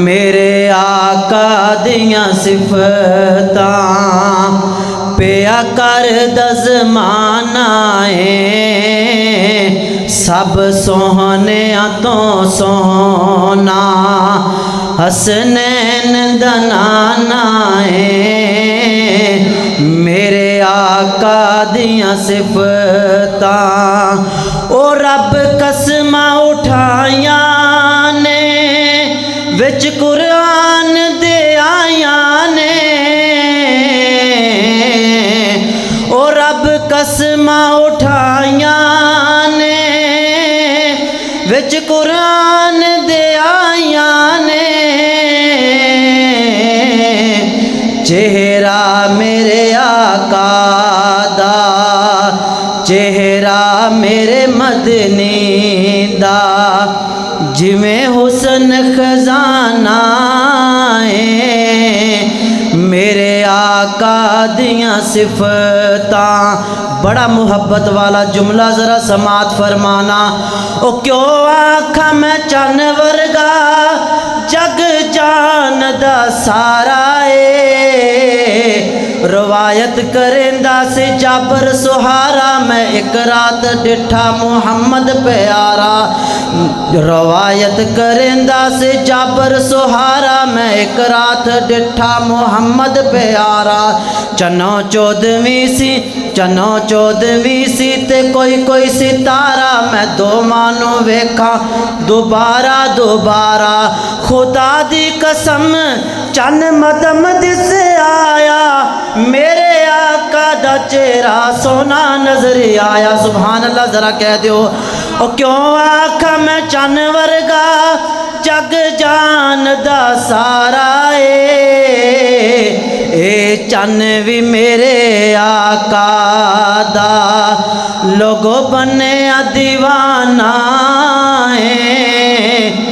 मेरे आका दियां सिफतां पिया कर दज़माना है, सब सोहनिया तो सोहना हसनैन दा नाना है। मेरे आका दियां सिफतां ओ रब कसमां उठाया ने विच कुरान दे आया ने, ओ रब कसमां उठाया ने विच कुरान दे आया ने। चेहरा मेरे आका दा, चेहरा मेरे मदनी दा जिमें हुसन खजाना है। मेरे आका दियां सिफतां, बड़ा मुहब्बत वाला जुमला ज़रा समात फरमाना। ओ क्यों आखा मैं चन वर्गा जग जान दा सारा है, रवायत करेंदा से जाबर सुहारा मैं एक रात डिठा मुहम्मद प्यारा। रवायत करेंदा से जाबर सुहारा मैं एक रात डिठा मुहम्मद प्यारा। चनो चौदहवीं सी ते कोई सितारा मैं दो मानो वेखा दोबारा दोबारा। खुदा दी कसम चन मदम दिस आया, मेरे आका दा चेहरा सोना नजर आया। सुभान अल्लाह, जरा कह दो ओ क्यों आखा मैं चन वर्गा जग जान दा सारा ए चन भी मेरे आका दा लोगो बने दीवाना है।